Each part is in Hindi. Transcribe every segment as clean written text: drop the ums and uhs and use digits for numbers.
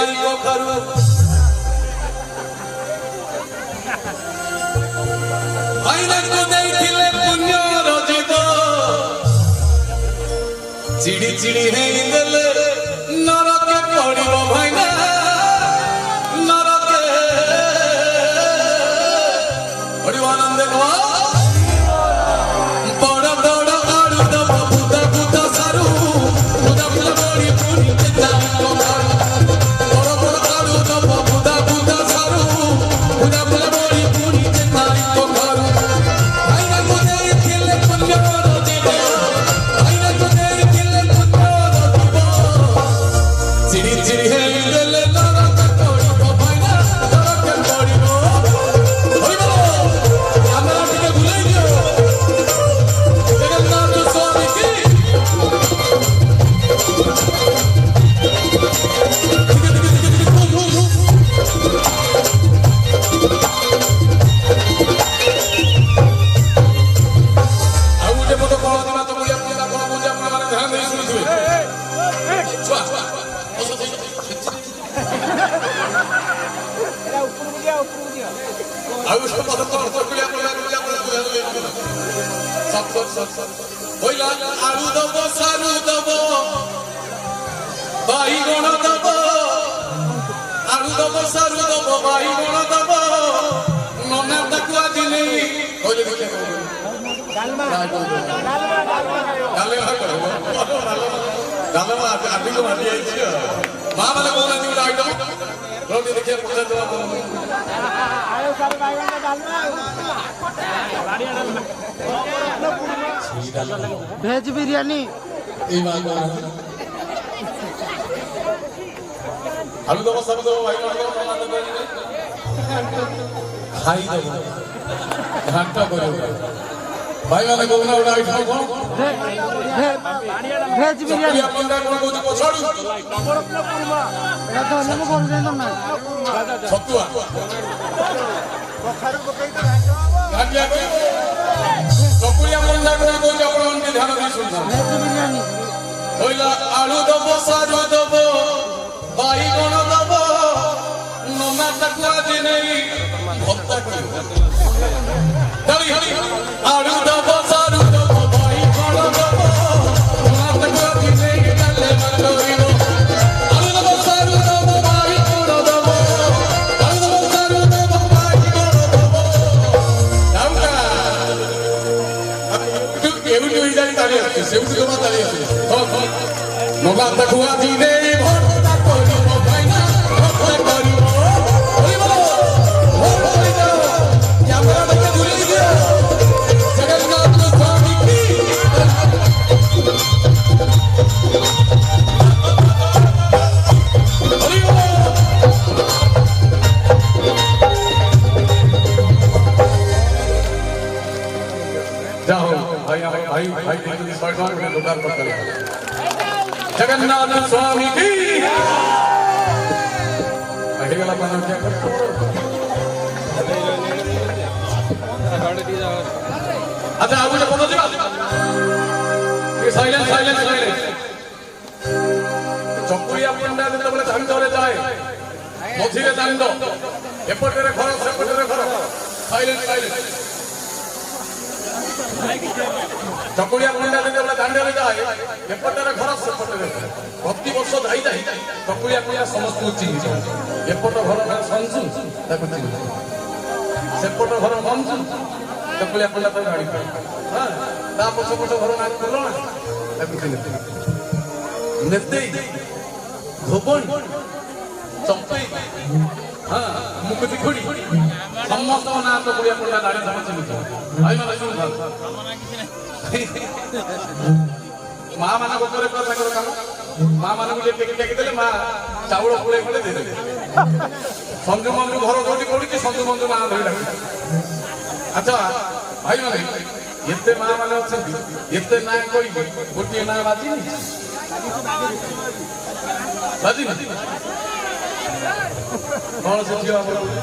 नाई कखारू भाईना को देथिले पुण्य रजित चिड़ी चिड़ी है देले नरके पड़िबो भाईना नरके पड़िबो आनंद देखो आलू दबो सारू दबो बाई गण दबो आलू दबो सारू दबो बाई गण दबो नना ताकू आज नहीं कहले कहले डालमा डालमा डालमा आदि को माटी आइछि मां वाला कोना दी आइटम रोटी देखिए पछा दवा आयो सारे बाई गण डालमा भेज बिरयानी आलू दबो सब दबो भाई खाई दबो घाटा करो भाई माने कोना उडा आइठो कोन भेज बिरयानी अपन का कोन कोन पछाडू नंबर अपना पुरमा एटा तो हम बोल देन ना छतुआ कखारू पकई तो घाटिया को चकुलिया मंडा कोन कोन अपन के ध्यान दे सुन भेज बिरयानी होइला आलू दबो सारू दबो बाई कोन दबो नना तकुआ दे नहीं भक्ता को चली हली आलू दबो सारू दबो बाई कोन दबो नना तकुआ दे नहीं चले मंडोरिनो आलू दबो सारू दबो बाई कोन दबो आलू दबो सारू दबो बाई कोन दबो दाउका एवढी होई जाई ताली असते शेवटी जमा ताली असते नगा तकुआ दे नहीं भक्ता करिबो भाईना भक्ता करिबो होइबो होई जाओ कैमरा लेके भूल गया जगन्नाथ स्वामी की होइबो जाओ भाई भाई भाई देखिए सरकार में लोगार पर करे जगन्नाथ स्वामी की अरे वाला बना क्या कर अच्छा आगु जे पतो दिबा ये साइलेंस साइलेंस साइलेंस चकुरिया पंडा जे तबले दांडरे जाए मझिरे दांड एपटरे घर सेपटरे घर साइलेंस साइलेंस चकुरिया पंडा जे तबले दांडरे जाए एपटरे घर सेपटरे प्रति वर्ष जाई जाई चकुरिया पंडा समस्त चिन्ह एपट घर संसु ताको चिन्ह सेपट घर मंसु चकुलिया पंडा तो गाड़ी हां ता पछो पछो घर ना खोलो ना ताको चिन्ह नेते धोबन चंपई हां मुकुति खोड़ी समस्त ना चकुलिया पंडा गाड़ी सम चिन्ह आई माने सुन मां माना को करे कथा कर काम मां माना को टेकी टेकी देले मां चाउल पुळे पुळे दे दे संजू मंजू घर जोटी पड़ी संजू मंजू ना धरि डाक अच्छा भाई माने एते मां माने अछंती एते ना कोई गोटी ना बाजी नहीं बाजी नहीं कौन से थियो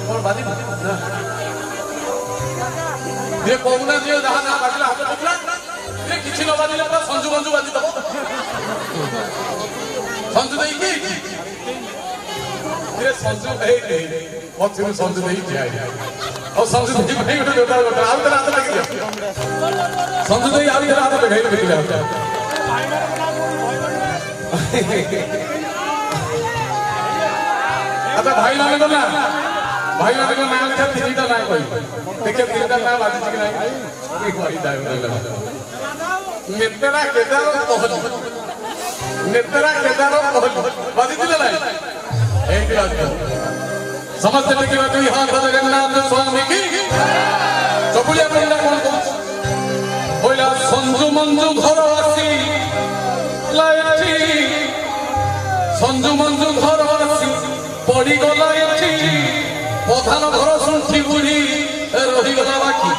कौन बाजी ना ये कोना जे जहां ना बाजला हाथ टुकला ये किछि न बाजिले पर संजू मंजू बाजी दबो संजू देई की ଏଥିରେ ସଞ୍ଜୁ ପଛରୁ ସଞ୍ଜୁ ଦେଇ ଠିଆ ଆଉ ସଞ୍ଜୁ ଦେଇ ଭାଇ ଗୋଟେ ଜୋତା ଗୋଟେ ଆଉ ଥରେ ହାତ ଦେଖିଲେ ସଞ୍ଜୁ ଦେଇ ଆଉ ଥରେ ହାତ ଦେଖାଇ ଦେଖିଲେ ଆଚ୍ଛା ଭାଇମାନଙ୍କ ନା ଭାଇମାନଙ୍କ ନାଁ ଲେଖା ତିନିଟା ନାଁ କହିବି ଦେଖିବା ତିନିଟା ନାଁ ବାଜିଛି କି ନାହିଁ ନେତେରା କେଦାର କୋହଲି ନେତେରା କେଦାର କୋହଲି ବାଜିଥିଲେ ନାହିଁ ଏଇଠି ବାଜିବ ସମସ୍ତେ ଦେଖିବା ଦୁଇ ହାତ ଜଗନ୍ନାଥ ସ୍ୱାମୀ କି ଚକୁଳିଆ ପିଲା କଣ କହୁଛି କହିଲା ସଞ୍ଜୁ ମଞ୍ଜୁ ଘର ଆସି ଲାଇଠି ସଞ୍ଜୁ ମଞ୍ଜୁ ଘର ଆସି ପଡ଼ିଗଲା ଏଠି ପ୍ରଧାନ ଘର ଶୁଣ୍ଠି ବୁଢ଼ୀ ରହିଗଲା ବାକି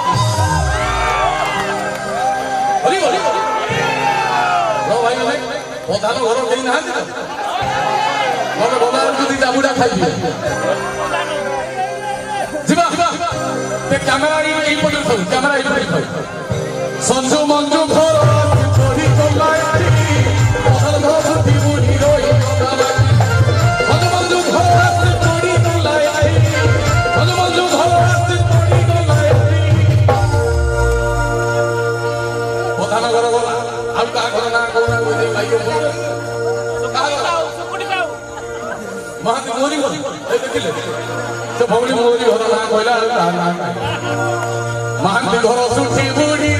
ପ୍ରଧାନ ଘର କେହି ନାହାନ୍ତି ମତେ ଗଲାବେଳକୁ ଦିଟା ବୁଢା ଖାଇବେ ଯିବା କ୍ୟାମେରା ଏଇପଟେ କ୍ୟାମେରା ଏଇପଟେ ସଞ୍ଜୁ ମଞ୍ଜୁ ଘର ପଡ଼ିଗଲା ଏଠି ପ୍ରଧାନ ଘର ଶୁଣ୍ଠି ବୁଢ଼ୀ ରହିଗଲା ସଞ୍ଜୁ ମଞ୍ଜୁ ଘର ପଡ଼ିଗଲା ଏଠି ସଞ୍ଜୁ ମଞ୍ଜୁ ଘର ପଡ଼ିଗଲା ଏଠି ପ୍ରଧାନ ଘର ଗଲା ଆଉ କାହା ଘର ନା କହୁନା ମହାନ୍ତି ମୋରି ଦେଖିଲେ ସେ ଭଉଣୀ ମୋରି ଘର ନା କହିଲା ମହାନ୍ତି ଘର ଶୁଣ୍ଠି ବୁଢ଼ୀ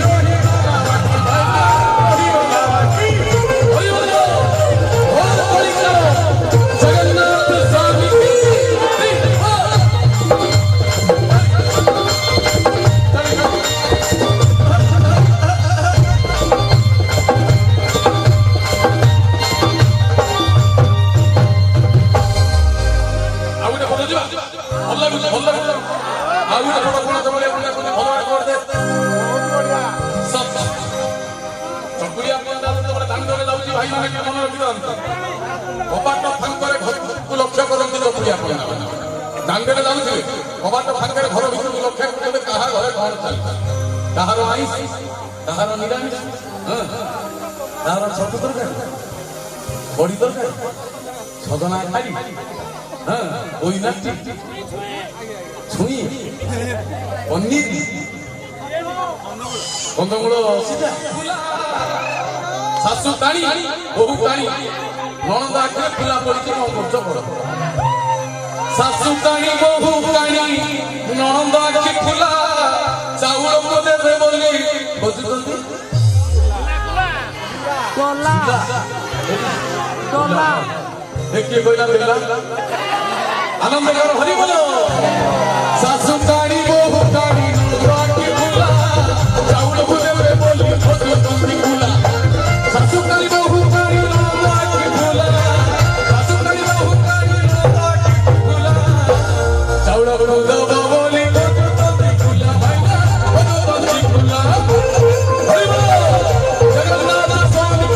ଦାଣ୍ଡରେ ଯାଉଥିଲେ କବାଟ ଫାଙ୍କରେ ଘର ଭିତରକୁ ଲକ୍ଷ୍ୟ କରୁଥିଲେ କାହା ଘରେ କଣ ଚାଲିଛି କାହାର ଆଇଁଷ କାହାର ନିରାମିଷ କାହାର ଛତୁ ତରକାରୀ ବଡି ତରକାରୀ ସଜନା ଖାଇ ଛୁଇଁ ପନିର କନ୍ଦମୂଳ ସିଝା ଶାଶୁ ଟାଣି ବୋହୁ ଟାଣି ନଣନ୍ଦ ଆଖିରେ ପିଲା ପଡିଛି କଣ କରୁଛ ବଡ ଶାଶୁ ଟାଣି ବୋହୁ ଟାଣି ନଣନ୍ଦ ଆଖି ଫୁଲା ଚାଉଳ ଦେବେ ବୋଲି ଖୋଜୁଛନ୍ତି କିଏ କହିଲା ପିଲା ଆନନ୍ଦକର ହରି ବୋଲ ଶାଶୁ ଟାଣି ବୋହୁ ଟାଣି ଆଖି ଫୁଲା ଚାଉଳ ଦେବେ ବୋଲି ଖୋଜୁଛନ୍ତି ଫୁଲା ଶାଶୁ ଟାଣି ବୋହୁ ଟାଣି ନଣନ୍ଦ ଆଖି ଫୁଲା ଶାଶୁ ଟାଣି ବୋହୁ ଟାଣି ନଣନ୍ଦ ଆଖି ଫୁଲା ଚାଉଳ ଦେବ ବୋଲି ଖୋଜୁଛନ୍ତି ଫୁଲା ଭାଇନା ଖୋଜୁଛନ୍ତି ଫୁଲା ହରି ବୋଲ ଜଗନ୍ନାଥ ସ୍ୱାମୀ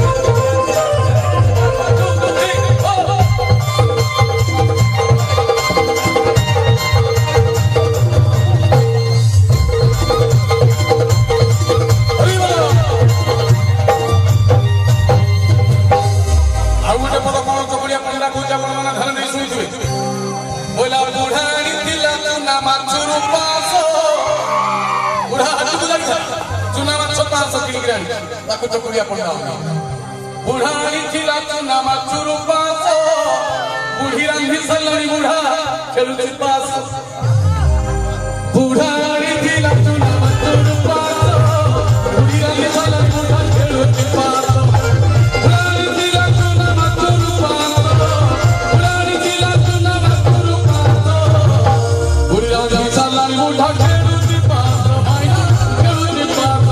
बुढ़ाणी थिला चुना माचुरु पास बुढ़ी रंगी सलनी बुढ़ा खेलुची पास बुढ़ाणी थिला चुना माचुरु पास बुढ़ी रंगी सलनी बुढ़ा खेलुची पास बुढ़ाणी थिला चुना माचुरु पास बुढ़ाणी थिला चुना माचुरु पास बुढ़ी रंगी सलनी बुढ़ा खेलुची पास भाइना खेलुची पास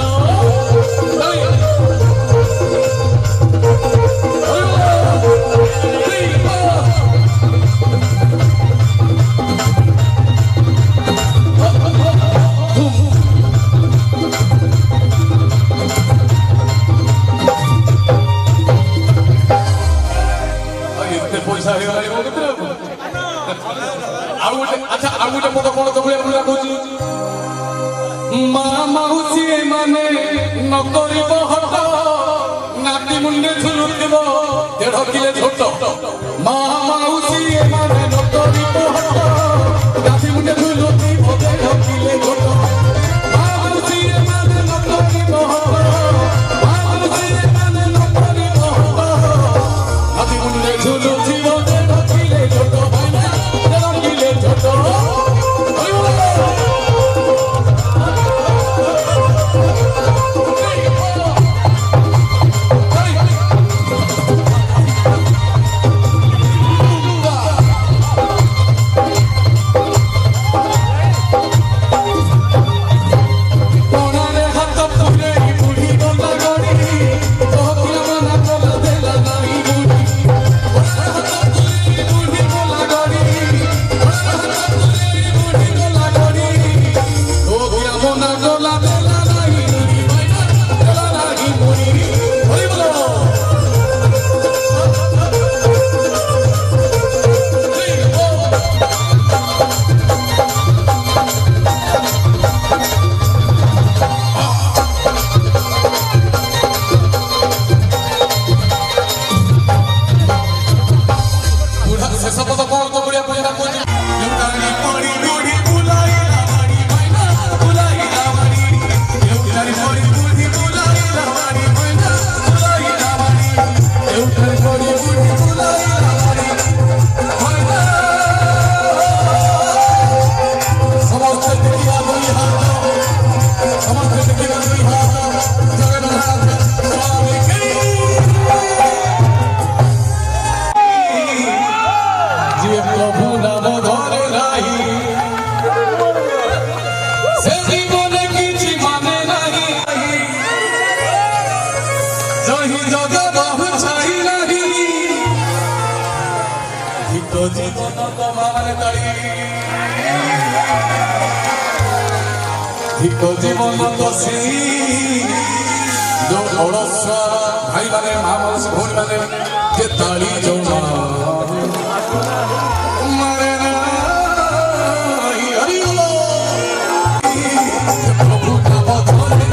नाती मुंडे झुलुथिबो 1.5 किलो छोट माँ माउसी माने करी पोहत गाथी मुंडे झुलुती भोगे ढकिले घोट बाबूजी माने न करी पोहत बाबूजी माने न करी पोहत गाथी मुंडे झुलुती भोगे ढकिले घोट भाईना ढकिले घोट जीवन तो सी जो अड़सा भाई माने माँ मानस भूल माने के ताली जो मारे ना हरि बोलो प्रभु का बदले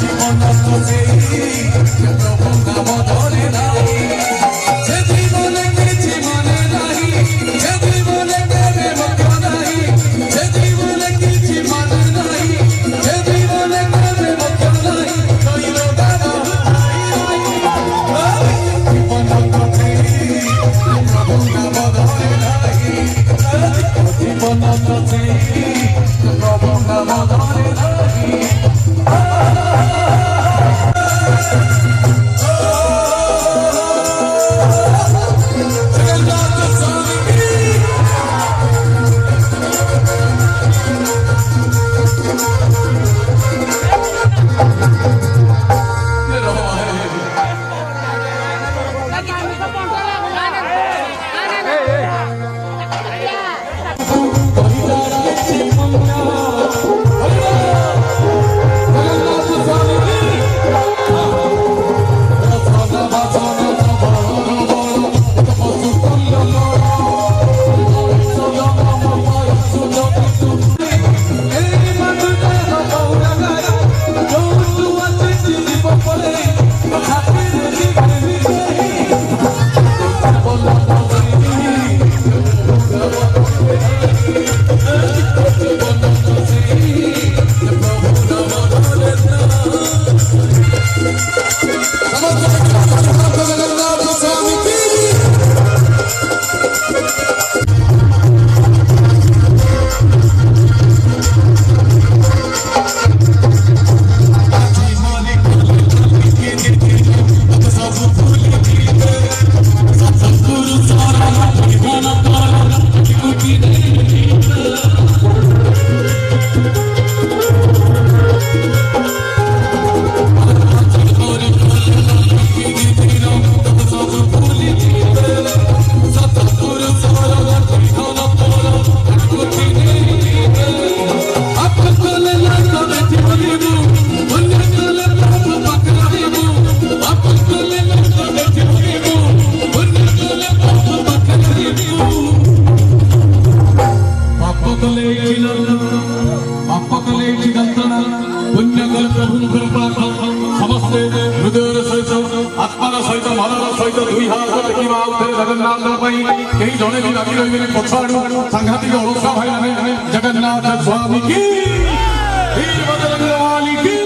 जीवन तो सी प्रभु का बदले नहीं जे जीवन के जीवन नहीं जे जीवन के मत नहीं जे जीवन के जीवन Hey! कहीं जड़े भी लगी रही पछाड़ू सांघातिक अड़सा भाई मैंने जगन्नाथ स्वामी की वीर बजरंग वाली की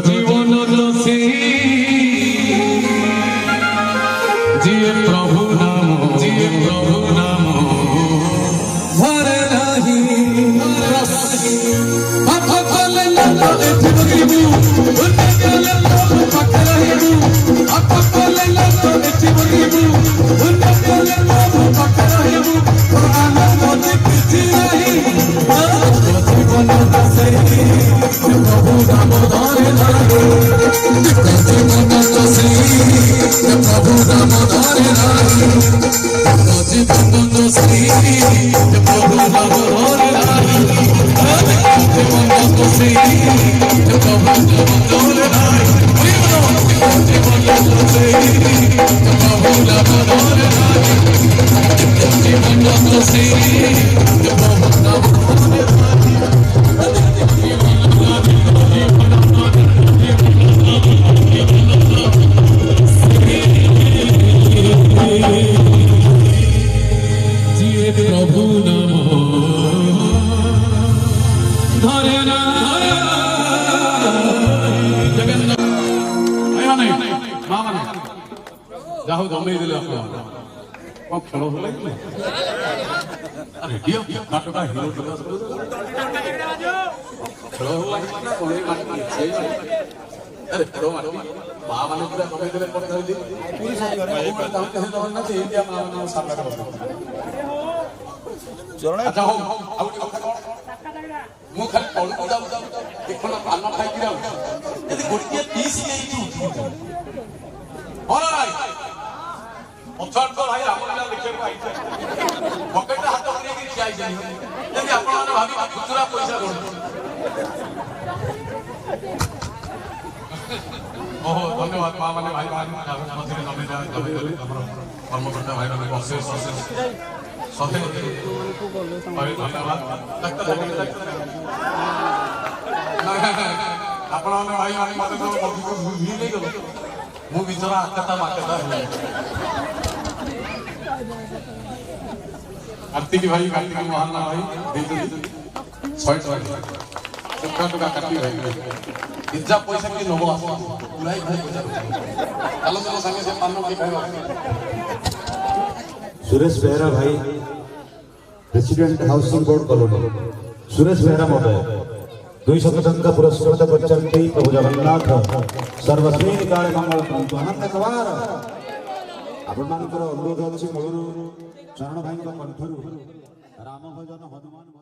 जीवन से जिए प्रभु नाम भरे नहीं जाओ जमे दिले कौन खेल रेडियो नाटक हिरो खेल अरे खेल माँ मैंने पूरा जमे दिले अच्छा हो मु खाली तलू जाऊ देखना पान खाई गोटे पीस पछाड़ तो भाई रामलीला देखा पकेट हाथ कर ठिया भाभी खुचुरा पैसा ओहो धन्यवाद माँ मैंने भाई कर्मकर्ता भाई मैंने अशेष अशेष धन्यवाद आपण भाई मैंने मत मु बिचरा आकता माकता कार्तिक भाई कार्तिक महाना भाई टका काटी भाई इज्जा पैसा कि नब उड़ाई भाई पैसा चलो चलो संगे से पान भाई खाइबा सुरेश बेहरा भाई president housing board colony Suresh Behera महोदय 200 टंका पुरस्कृत करछन्ति प्रभु जगन्नाथ सर्वस्मिन काले मंगल पंतु आनंद कवार आपण मानकर अनुरोध अछि मूलरू चरण भाई कंठरू राम भजन हनुमान